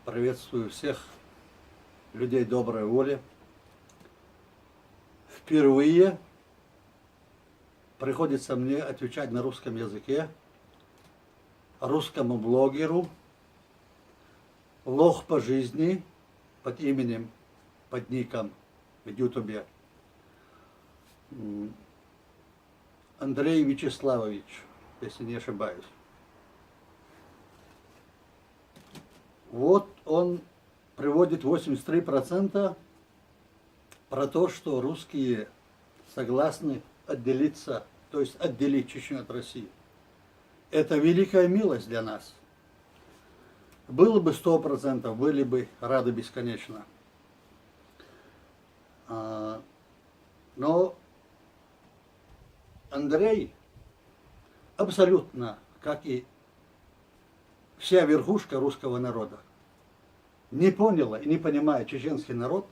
Приветствую всех людей доброй воли. Впервые приходится мне отвечать на русском языке русскому блогеру, лох по жизни под именем, под ником в Ютубе Андрей Вячеславович, если не ошибаюсь. Вот он приводит 83% про то, что русские согласны отделиться, то есть отделить Чечню от России. Это великая милость для нас. Было бы 100%, были бы рады бесконечно. Но Андрей абсолютно, как и вся верхушка русского народа, не поняла и не понимает чеченский народ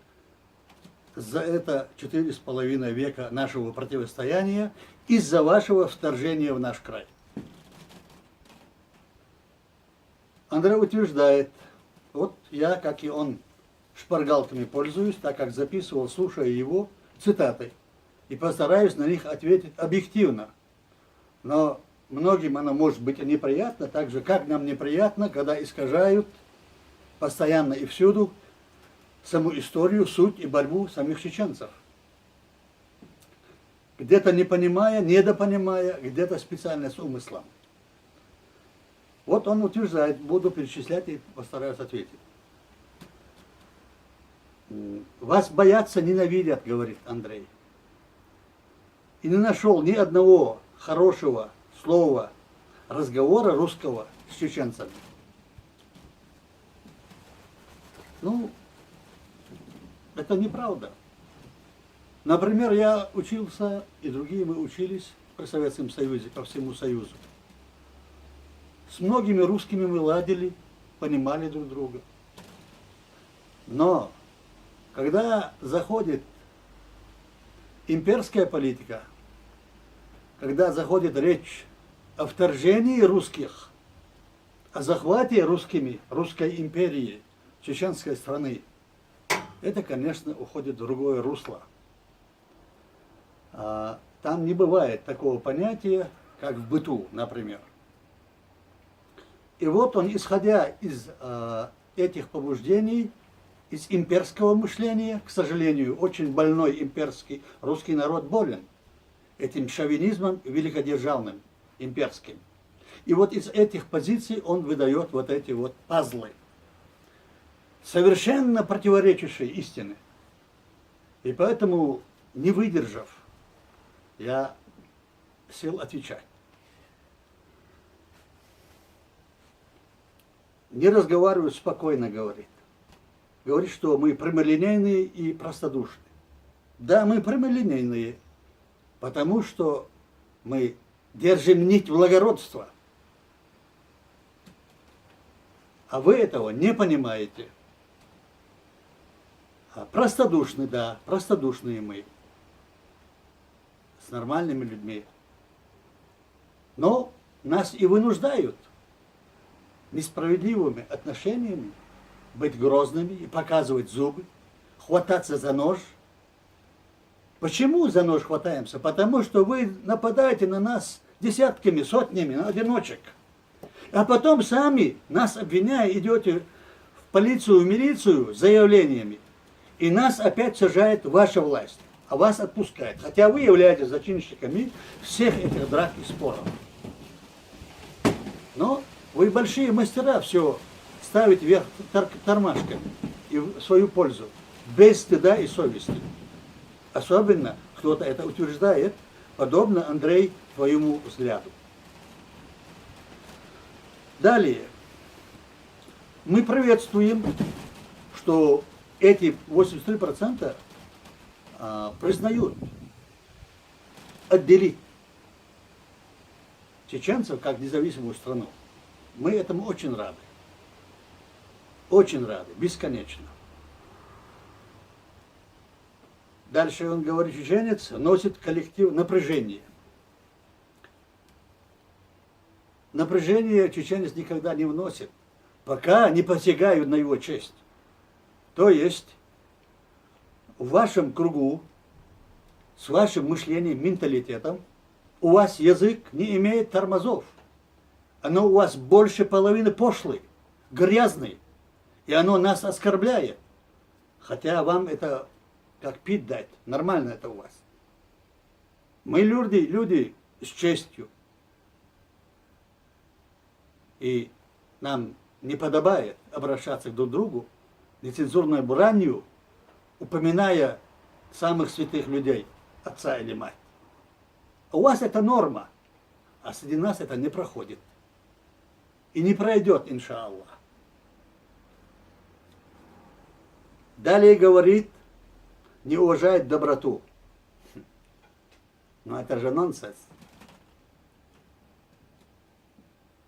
за это 4,5 века нашего противостояния из-за вашего вторжения в наш край. Андрей утверждает, вот я, как и он, шпаргалками пользуюсь, так как записывал, слушая его, цитаты, и постараюсь на них ответить объективно. Но многим оно может быть неприятно, так же, как нам неприятно, когда искажают постоянно и всюду саму историю, суть и борьбу самих чеченцев. Где-то не понимая, недопонимая, где-то специально с умыслом. Вот он утверждает, буду перечислять и постараюсь ответить. Вас боятся, ненавидят, говорит Андрей. И не нашел ни одного хорошего слова, разговора русского с чеченцами. Ну, это неправда. Например, я учился, и другие мы учились при Советском Союзе, по всему Союзу. С многими русскими мы ладили, понимали друг друга. Но, когда заходит имперская политика, когда заходит речь о вторжении русских, о захвате русскими русской империи, чеченской страны, это, конечно, уходит в другое русло. Там не бывает такого понятия, как в быту, например. И вот он, исходя из этих побуждений, из имперского мышления, к сожалению, очень больной имперский русский народ болен этим шовинизмом великодержавным, имперским. И вот из этих позиций он выдает вот эти вот пазлы, совершенно противоречащие истине. И поэтому, не выдержав, я сел отвечать. Не разговариваю, спокойно говорит. Говорит, что мы прямолинейные и простодушные. Да, мы прямолинейные, потому что мы держим нить благородства. А вы этого не понимаете. Простодушны, да, простодушные мы. С нормальными людьми. Но нас и вынуждают несправедливыми отношениями быть грозными и показывать зубы, хвататься за нож. Почему за нож хватаемся? Потому что вы нападаете на нас десятками, сотнями, на одиночек. А потом сами, нас обвиняя, идете в полицию, в милицию с заявлениями. И нас опять сажает ваша власть, а вас отпускает. Хотя вы являетесь зачинщиками всех этих драк и споров. Но вы большие мастера все ставить вверх тормашками и в свою пользу, без стыда и совести. Особенно кто-то это утверждает, подобно, Андрей, твоему взгляду. Далее. Мы приветствуем, что эти 83% признают отделить чеченцев как независимую страну. Мы этому очень рады. Очень рады, бесконечно. Дальше он говорит, чеченец носит коллектив напряжение. Напряжение чеченец никогда не вносит. пока не посягают на его честь. То есть в вашем кругу, с вашим мышлением, менталитетом, у вас язык не имеет тормозов. Оно у вас больше половины пошлый, грязный. И оно нас оскорбляет. Хотя вам это как пить дать. Нормально это у вас. Мы люди с честью. И нам не подобает обращаться друг к другу нецензурной бранью, упоминая самых святых людей, отца или мать. А у вас это норма, а среди нас это не проходит. И не пройдет, иншаллах. Далее говорит, не уважает доброту. Но это же нонсенс.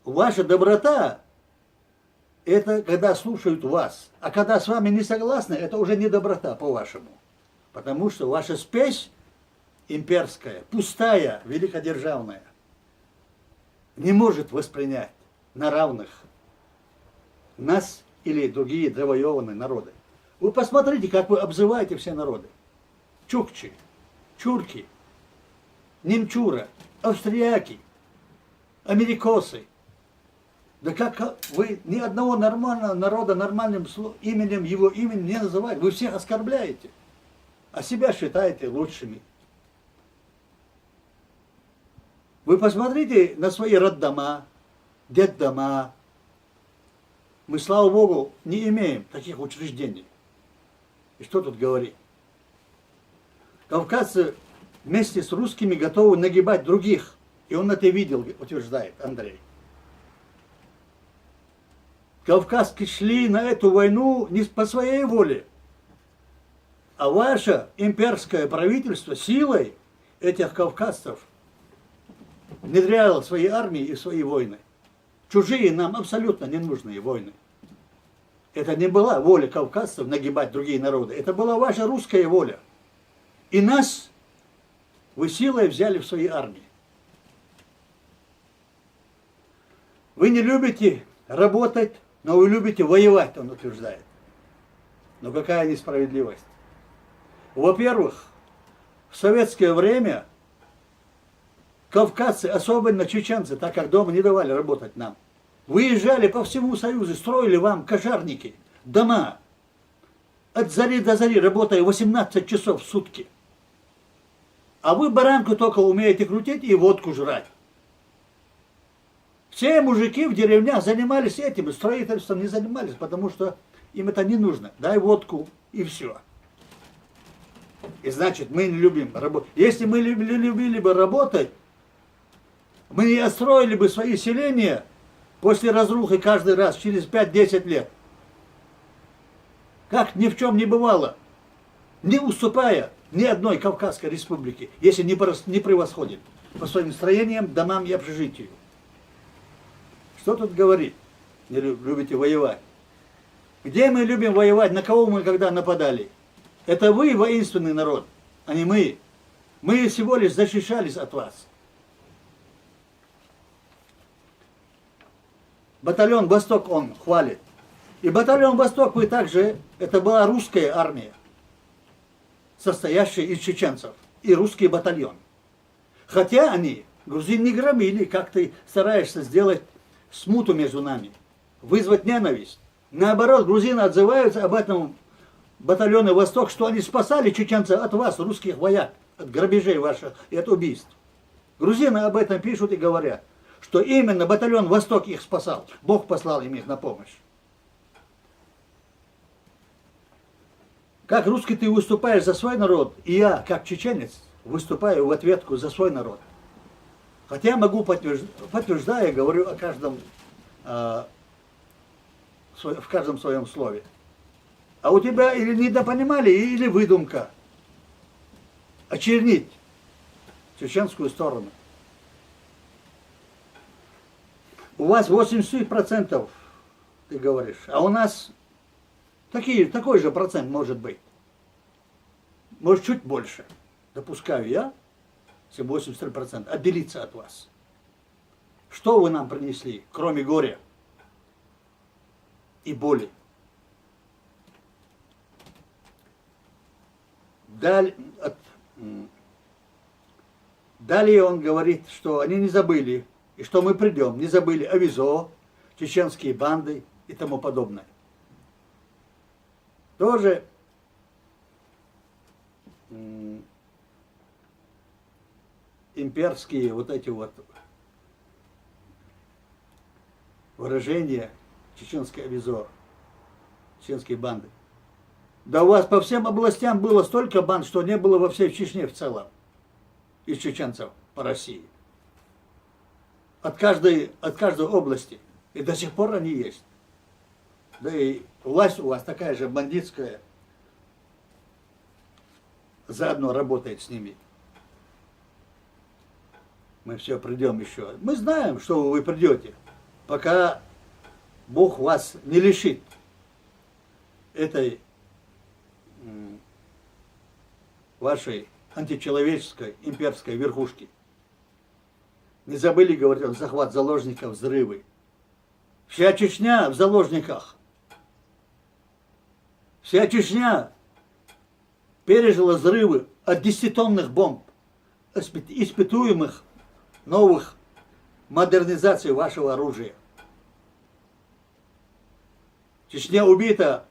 Ваша доброта – это когда слушают вас. А когда с вами не согласны, это уже не доброта, по-вашему. Потому что ваша спесь имперская, пустая, великодержавная, не может воспринять на равных нас или другие завоеванные народы. Вы посмотрите, как вы обзываете все народы. Чукчи, чурки, немчура, австрияки, америкосы. Да как вы ни одного нормального народа нормальным именем, его именем не называете. Вы всех оскорбляете, а себя считаете лучшими. Вы посмотрите на свои роддома, детдома. Мы, слава Богу, не имеем таких учреждений. И что тут говорить? Кавказцы вместе с русскими готовы нагибать других. И он это видел, утверждает Андрей. Кавказцы шли на эту войну не по своей воле. А ваше имперское правительство силой этих кавказцев внедряло свои армии и свои войны. Чужие нам абсолютно ненужные войны. Это не была воля кавказцев нагибать другие народы. Это была ваша русская воля. И нас вы силой взяли в свои армии. Вы не любите работать, но вы любите воевать, он утверждает. Но какая несправедливость. Во-первых, в советское время кавказцы, особенно чеченцы, так как дома не давали работать нам, выезжали по всему Союзу, строили вам кошарники, дома, от зари до зари, работая 18 часов в сутки. А вы баранку только умеете крутить и водку жрать. Все мужики в деревнях занимались этим, строительством не занимались, потому что им это не нужно. Дай водку и все. И значит, мы не любим работать. Если мы любили бы работать, мы не отстроили бы свои селения после разрухи каждый раз, через 5-10 лет. Как ни в чем не бывало, не уступая ни одной Кавказской республике, если не превосходит по своим строениям, домам и общежитию. Что тут говорить? Не любите воевать. Где мы любим воевать? На кого мы когда нападали? Это вы, воинственный народ, а не мы. Мы всего лишь защищались от вас. Батальон «Восток» он хвалит. И батальон «Восток» вы также, это была русская армия, состоящая из чеченцев, и русский батальон. Хотя они грузин не громили, как ты стараешься сделать смуту между нами, вызвать ненависть. Наоборот, грузины отзываются об этом батальоне «Восток», что они спасали чеченцев от вас, русских вояк, от грабежей ваших и от убийств. Грузины об этом пишут и говорят, что именно батальон «Восток» их спасал. Бог послал им их на помощь. Как русский ты выступаешь за свой народ, и я, как чеченец, выступаю в ответку за свой народ. Хотя могу подтверждая, говорю о каждом, в каждом своем слове. А у тебя или недопонимание, или выдумка. Очернить чеченскую сторону. У вас 80%, ты говоришь, а у нас такой же процент может быть. Может, чуть больше. Допускаю я, 83%, отделиться от вас. Что вы нам принесли, кроме горя? и боли. Далее он говорит, что они не забыли, и что мы придем, не забыли Авизо, чеченские банды и тому подобное. Тоже имперские вот эти вот выражения чеченской Авизо, чеченские банды. Да у вас по всем областям было столько банд, что не было во всей Чечне в целом. Из чеченцев по России. От каждой области. И до сих пор они есть. Да и власть у вас такая же бандитская. Заодно работает с ними. Мы все придем еще. Мы знаем, что вы придете, пока Бог вас не лишит этой вашей античеловеческой имперской верхушки. Не забыли, говорит он, захват заложников, взрывы. Вся Чечня в заложниках. Вся Чечня пережила взрывы от 10-тонных бомб, испытуемых новых модернизаций вашего оружия. В Чечне убито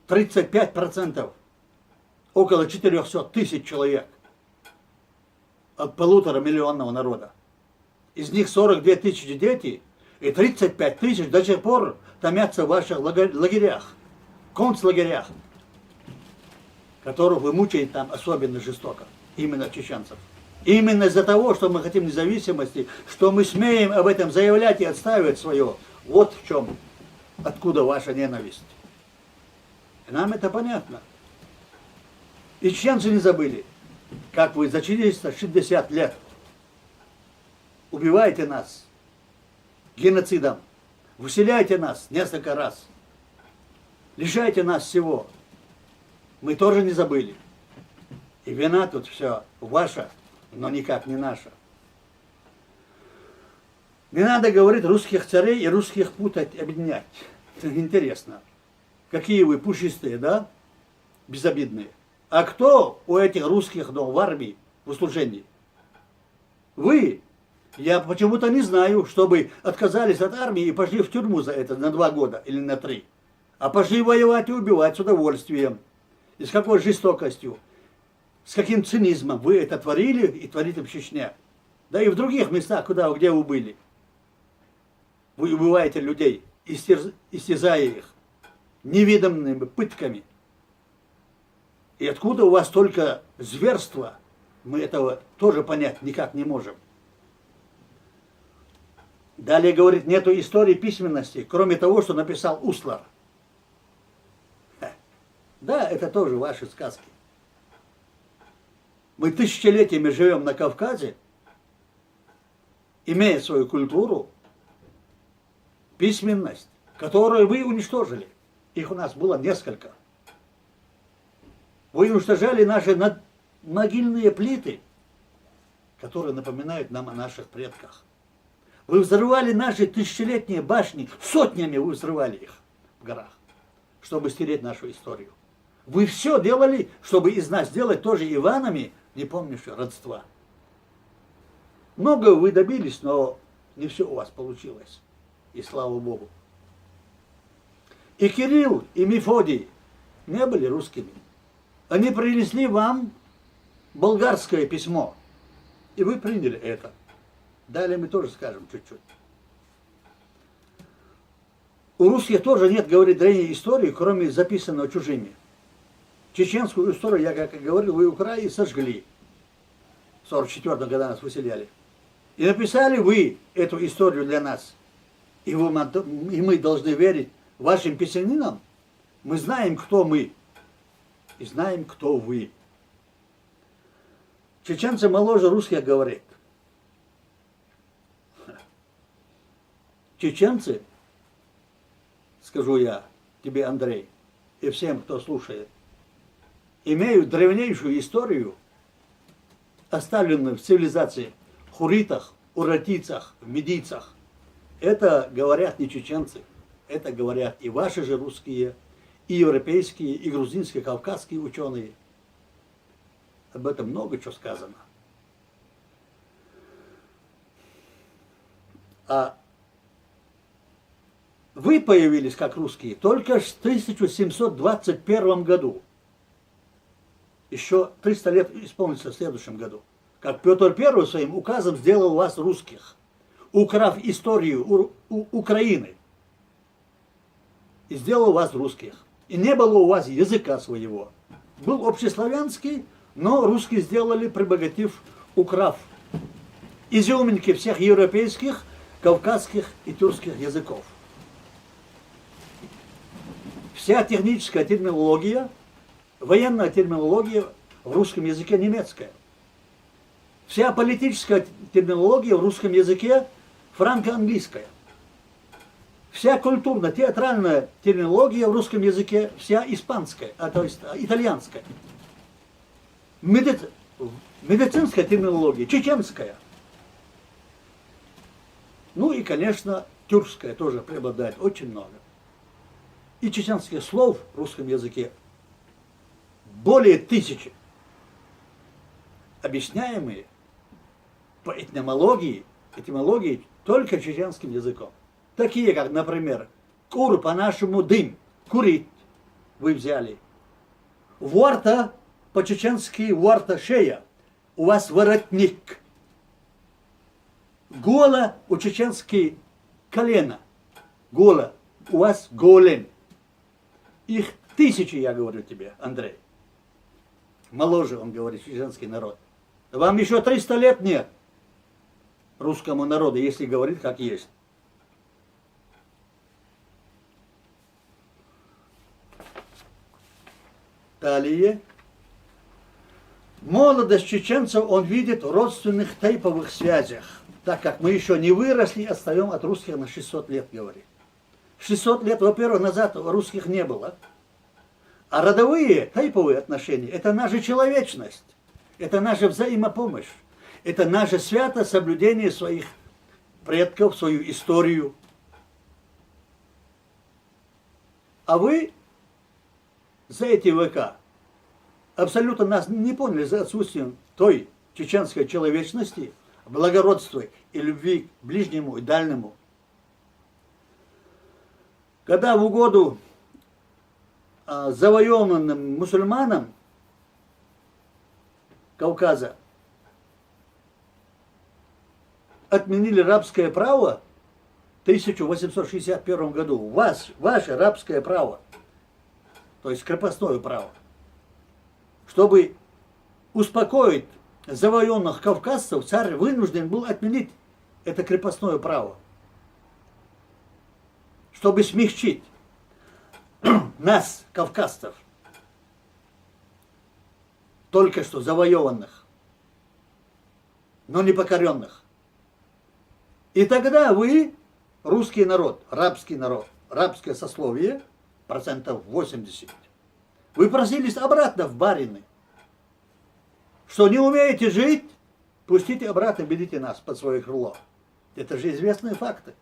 35%, около 400 тысяч человек от 1,5-миллионного народа. Из них 42 тысячи дети и 35 тысяч до сих пор томятся в ваших лагерях, концлагерях, которых вы мучаете там особенно жестоко, именно чеченцев. Именно из-за того, что мы хотим независимости, что мы смеем об этом заявлять и отстаивать свое. Вот в чем, откуда ваша ненависть. И нам это понятно. И чеченцы не забыли, как вы за 460 лет убиваете нас геноцидом, выселяете нас несколько раз, лишаете нас всего. Мы тоже не забыли. И вина тут все ваша, но никак не наша. Не надо говорить русских царей и русских путать, объединять. Интересно, какие вы пушистые, да? Безобидные. А кто у этих русских в армии, в услужении? Вы. Я почему-то не знаю, чтобы отказались от армии и пошли в тюрьму за это на 2 года или на 3. А пошли воевать и убивать с удовольствием. И с какой жестокостью, с каким цинизмом вы это творили и творите в Чечне. Да и в других местах, где вы были. Вы убиваете людей, истязая их невиданными пытками. И откуда у вас только зверство, мы этого тоже понять никак не можем. Далее говорит, нету истории письменности, кроме того, что написал Услар. Да, это тоже ваши сказки. Мы тысячелетиями живем на Кавказе, имея свою культуру, письменность, которую вы уничтожили. Их у нас было несколько. Вы уничтожали наши могильные плиты, которые напоминают нам о наших предках. Вы взрывали наши тысячелетние башни, сотнями вы взрывали их в горах, чтобы стереть нашу историю. Вы все делали, чтобы из нас сделать тоже Иванами, не помнишь, родства. Много вы добились, но не все у вас получилось. И слава Богу. И Кирилл, и Мефодий не были русскими. Они принесли вам болгарское письмо. И вы приняли это. Далее мы тоже скажем чуть-чуть. У русских тоже нет, говорит, древней истории, кроме записанного чужими. Чеченскую историю, я как и говорил, вы украли и сожгли. В 44-м, когда нас выселяли. И написали вы эту историю для нас. И мы должны верить вашим писанинам. Мы знаем, кто мы. И знаем, кто вы. Чеченцы моложе русских, говорит. Чеченцы, скажу я тебе, Андрей, и всем, кто слушает, имеют древнейшую историю, оставленную в цивилизации хуритах, уратийцах, медийцах. Это говорят не чеченцы, Это говорят и ваши же русские, и европейские, и грузинские, кавказские ученые. Об этом много чего сказано. А вы появились как русские только в 1721 году. Еще 300 лет исполнится в следующем году. Как Петр I своим указом сделал вас русских, украв историю Украины. И сделал вас русских. И не было у вас языка своего. Был общеславянский, но русские сделали, прибогатив, украв изюминки всех европейских, кавказских и тюркских языков. Вся техническая терминология, военная терминология в русском языке немецкая. Вся политическая терминология в русском языке франко-английская. Вся культурно-театральная терминология в русском языке вся испанская, то есть итальянская. Медицинская терминология чеченская. Ну и, конечно, тюркская тоже преобладает очень много. И чеченских слов в русском языке более 1000, объясняемые по этимологии только чеченским языком. Такие, как, например, кур по-нашему дым, курить вы взяли. Ворта по-чеченски ворта шея, у вас воротник. Гола у чеченски колено, гола, у вас голень. Их 1000, я говорю тебе, Андрей. Моложе, он говорит, чеченский народ. Вам еще 300 лет нет, русскому народу, если говорит как есть. Далее. Молодость чеченцев он видит в родственных тейповых связях, так как мы еще не выросли, отстаем от русских на 600 лет, говорит. 600 лет, во-первых, назад русских не было. А родовые, тейповые отношения – это наша человечность, это наша взаимопомощь, это наше святое соблюдение своих предков, свою историю. А вы за эти века абсолютно нас не поняли за отсутствием той чеченской человечности, благородства и любви к ближнему и дальнему. Когда в угоду завоеванным мусульманам Кавказа отменили рабское право в 1861 году. Ваше рабское право, то есть крепостное право, чтобы успокоить завоеванных кавказцев, царь вынужден был отменить это крепостное право, чтобы смягчить нас, кавказцев, только что завоеванных, но не покоренных. И тогда вы, русский народ, рабское сословие, 80%, вы просились обратно в барины. Что не умеете жить, пустите обратно, берите нас под свое крыло. Это же известные факты.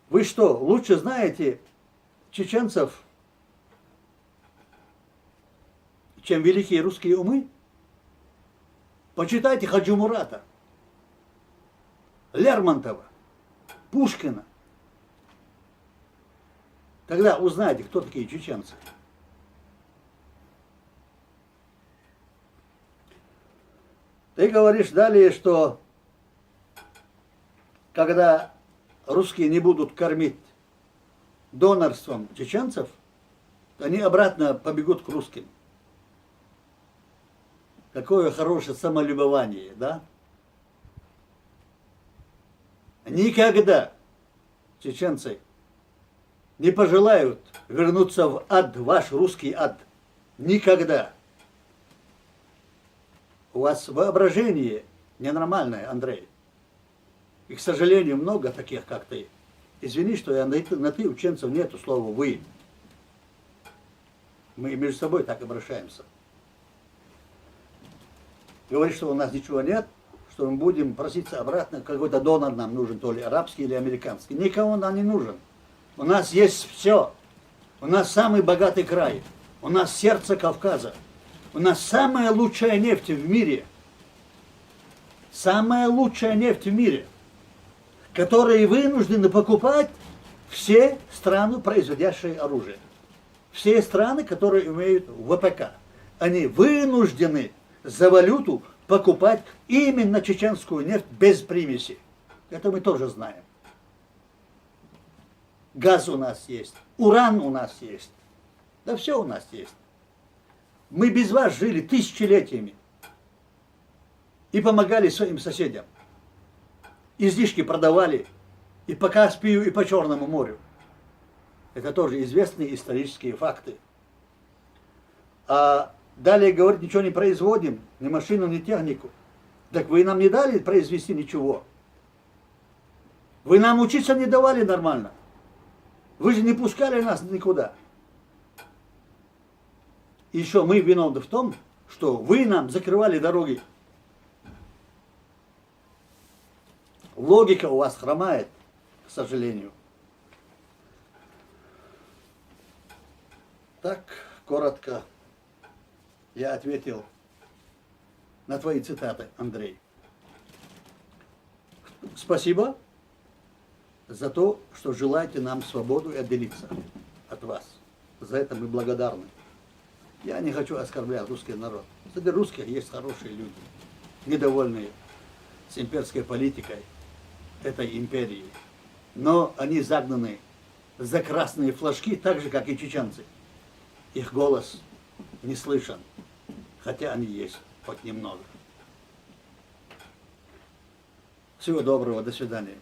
Вы что, лучше знаете чеченцев, чем великие русские умы? Почитайте Хаджи Мурата, Лермонтова, Пушкина. Тогда узнаете, кто такие чеченцы. Ты говоришь далее, что когда русские не будут кормить донорством чеченцев, они обратно побегут к русским. Какое хорошее самолюбование, да? Никогда чеченцы не пожелают вернуться в ад, ваш русский ад. Никогда. У вас воображение ненормальное, Андрей. И, к сожалению, много таких, как ты. Извини, что я на ты ученцев нету слова «вы». Мы между собой так обращаемся. Говоришь, что у нас ничего нет, что мы будем проситься обратно, какой-то донор нам нужен, то ли арабский или американский. Никого нам не нужен. У нас есть все. У нас самый богатый край. У нас сердце Кавказа. У нас самая лучшая нефть в мире. Самая лучшая нефть в мире, которые вынуждены покупать все страны, производящие оружие. Все страны, которые имеют ВПК. Они вынуждены за валюту покупать именно чеченскую нефть без примеси. Это мы тоже знаем. Газ у нас есть, уран у нас есть. Да все у нас есть. Мы без вас жили тысячелетиями и помогали своим соседям. Излишки продавали и по Каспию, и по Черному морю. Это тоже известные исторические факты. А далее говорит, ничего не производим, ни машину, ни технику. Так вы нам не дали произвести ничего. Вы нам учиться не давали нормально. Вы же не пускали нас никуда. Еще мы виновны в том, что вы нам закрывали дороги. Логика у вас хромает, к сожалению. Так, коротко я ответил на твои цитаты, Андрей. Спасибо за то, что желаете нам свободу и отделиться от вас. За это мы благодарны. Я не хочу оскорблять русский народ. Среди русских есть хорошие люди, недовольные с имперской политикой этой империи. Но они загнаны за красные флажки, так же, как и чеченцы. Их голос не слышен, хотя они есть, хоть немного. Всего доброго, до свидания.